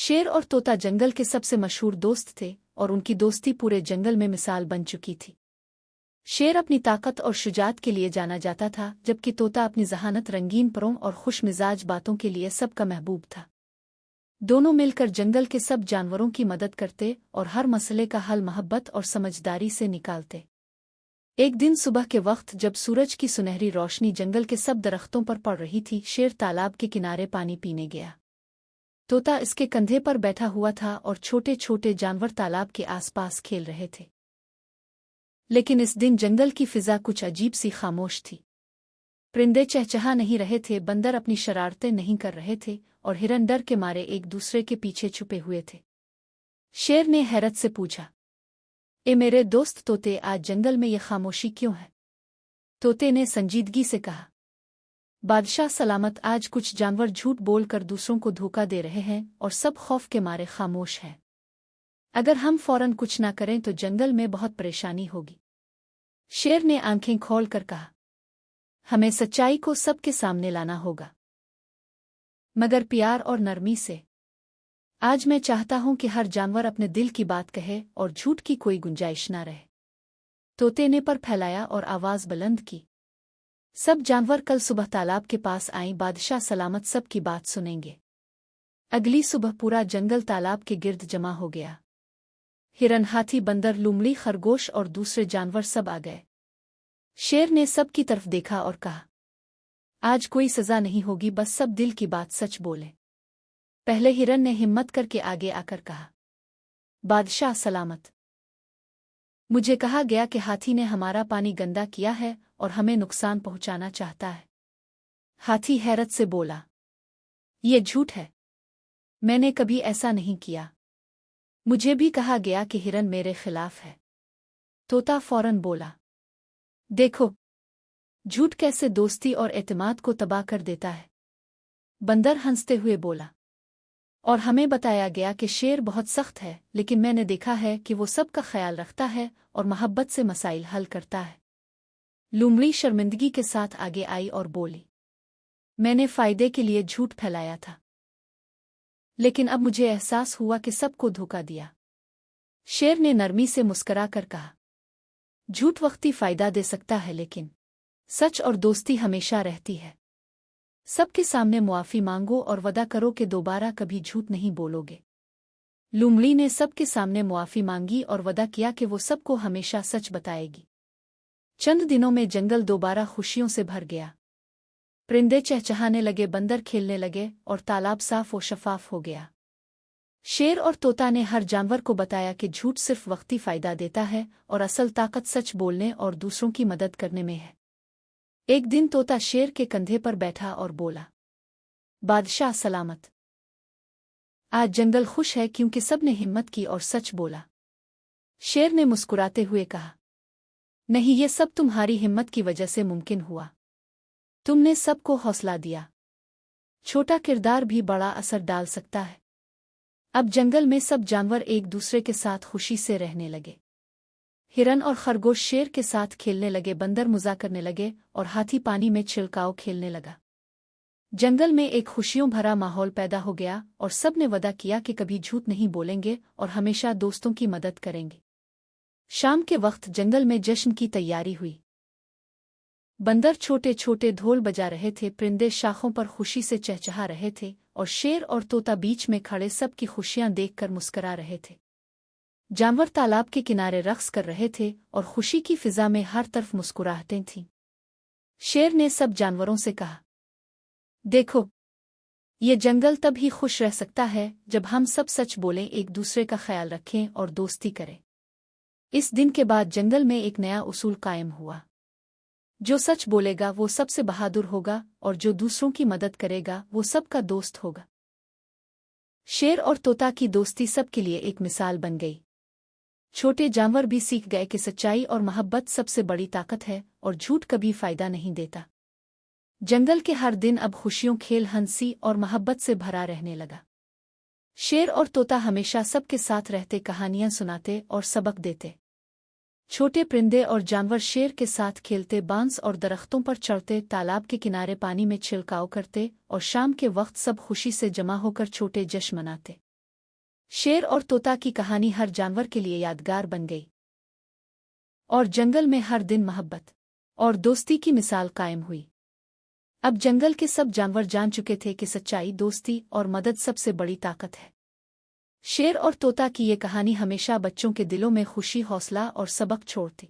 शेर और तोता जंगल के सबसे मशहूर दोस्त थे और उनकी दोस्ती पूरे जंगल में मिसाल बन चुकी थी। शेर अपनी ताकत और शुजात के लिए जाना जाता था, जबकि तोता अपनी जहानत, रंगीन परों और खुश मिजाज बातों के लिए सबका महबूब था। दोनों मिलकर जंगल के सब जानवरों की मदद करते और हर मसले का हल मोहब्बत और समझदारी से निकालते। एक दिन सुबह के वक्त जब सूरज की सुनहरी रोशनी जंगल के सब दरख्तों पर पड़ रही थी, शेर तालाब के किनारे पानी पीने गया। तोता इसके कंधे पर बैठा हुआ था और छोटे छोटे जानवर तालाब के आसपास खेल रहे थे। लेकिन इस दिन जंगल की फिजा कुछ अजीब सी खामोश थी। परिंदे चहचहा नहीं रहे थे, बंदर अपनी शरारतें नहीं कर रहे थे और हिरन डर के मारे एक दूसरे के पीछे छुपे हुए थे। शेर ने हैरत से पूछा, ए मेरे दोस्त तोते, आज जंगल में ये खामोशी क्यों है? तोते ने संजीदगी से कहा, बादशाह सलामत, आज कुछ जानवर झूठ बोलकर दूसरों को धोखा दे रहे हैं और सब खौफ के मारे खामोश हैं। अगर हम फौरन कुछ ना करें तो जंगल में बहुत परेशानी होगी। शेर ने आंखें खोल कर कहा, हमें सच्चाई को सबके सामने लाना होगा, मगर प्यार और नरमी से। आज मैं चाहता हूं कि हर जानवर अपने दिल की बात कहे और झूठ की कोई गुंजाइश ना रहे। तोते ने पर फैलाया और आवाज बुलंद की, सब जानवर कल सुबह तालाब के पास आएं, बादशाह सलामत सब की बात सुनेंगे। अगली सुबह पूरा जंगल तालाब के गिर्द जमा हो गया। हिरन, हाथी, बंदर, लोमड़ी, खरगोश और दूसरे जानवर सब आ गए। शेर ने सब की तरफ देखा और कहा, आज कोई सजा नहीं होगी, बस सब दिल की बात सच बोले। पहले हिरन ने हिम्मत करके आगे आकर कहा, बादशाह सलामत, मुझे कहा गया कि हाथी ने हमारा पानी गंदा किया है और हमें नुकसान पहुंचाना चाहता है। हाथी हैरत से बोला, ये झूठ है, मैंने कभी ऐसा नहीं किया। मुझे भी कहा गया कि हिरन मेरे खिलाफ है। तोता फौरन बोला, देखो झूठ कैसे दोस्ती और एतमाद को तबाह कर देता है। बंदर हंसते हुए बोला, और हमें बताया गया कि शेर बहुत सख्त है, लेकिन मैंने देखा है कि वो सबका ख्याल रखता है और मोहब्बत से मसाइल हल करता है। लोमड़ी शर्मिंदगी के साथ आगे आई और बोली, मैंने फायदे के लिए झूठ फैलाया था, लेकिन अब मुझे एहसास हुआ कि सबको धोखा दिया। शेर ने नरमी से मुस्करा कर कहा, झूठ वक्ती फायदा दे सकता है, लेकिन सच और दोस्ती हमेशा रहती है। सबके सामने मुआफी मांगो और वदा करो कि दोबारा कभी झूठ नहीं बोलोगे। लोमड़ी ने सबके सामने मुआफी मांगी और वदा किया कि वो सबको हमेशा सच बताएगी। चंद दिनों में जंगल दोबारा खुशियों से भर गया। परिंदे चहचहाने लगे, बंदर खेलने लगे और तालाब साफ और शफाफ हो गया। शेर और तोता ने हर जानवर को बताया कि झूठ सिर्फ वक्ती फायदा देता है और असल ताकत सच बोलने और दूसरों की मदद करने में है। एक दिन तोता शेर के कंधे पर बैठा और बोला, बादशाह सलामत, आज जंगल खुश है क्योंकि सब ने हिम्मत की और सच बोला। शेर ने मुस्कुराते हुए कहा, नहीं, ये सब तुम्हारी हिम्मत की वजह से मुमकिन हुआ। तुमने सबको हौसला दिया। छोटा किरदार भी बड़ा असर डाल सकता है। अब जंगल में सब जानवर एक दूसरे के साथ खुशी से रहने लगे। हिरन और खरगोश शेर के साथ खेलने लगे, बंदर मज़ाक करने लगे और हाथी पानी में छिलकाव खेलने लगा। जंगल में एक खुशियों भरा माहौल पैदा हो गया और सब ने वदा किया कि कभी झूठ नहीं बोलेंगे और हमेशा दोस्तों की मदद करेंगे। शाम के वक्त जंगल में जश्न की तैयारी हुई। बंदर छोटे छोटे ढोल बजा रहे थे, परिंदे शाखों पर खुशी से चहचहा रहे थे और शेर और तोता बीच में खड़े सबकी खुशियां देखकर मुस्करा रहे थे। जानवर तालाब के किनारे रक्स कर रहे थे और खुशी की फिजा में हर तरफ मुस्कुराहटें थीं। शेर ने सब जानवरों से कहा, देखो, ये जंगल तब ही खुश रह सकता है जब हम सब सच बोलें, एक दूसरे का ख्याल रखें और दोस्ती करें। इस दिन के बाद जंगल में एक नया उसूल कायम हुआ, जो सच बोलेगा वो सबसे बहादुर होगा और जो दूसरों की मदद करेगा वो सबका दोस्त होगा। शेर और तोता की दोस्ती सबके लिए एक मिसाल बन गई। छोटे जानवर भी सीख गए कि सच्चाई और मोहब्बत सबसे बड़ी ताकत है और झूठ कभी फायदा नहीं देता। जंगल के हर दिन अब खुशियों, खेल, हंसी और मोहब्बत से भरा रहने लगा। शेर और तोता हमेशा सबके साथ रहते, कहानियां सुनाते और सबक देते। छोटे परिंदे और जानवर शेर के साथ खेलते, बांस और दरख्तों पर चढ़ते, तालाब के किनारे पानी में छिलकाव करते और शाम के वक्त सब खुशी से जमा होकर छोटे जश्न मनाते। शेर और तोता की कहानी हर जानवर के लिए यादगार बन गई और जंगल में हर दिन मोहब्बत और दोस्ती की मिसाल कायम हुई। अब जंगल के सब जानवर जान चुके थे कि सच्चाई, दोस्ती और मदद सबसे बड़ी ताकत है। शेर और तोता की ये कहानी हमेशा बच्चों के दिलों में खुशी, हौसला और सबक छोड़ती।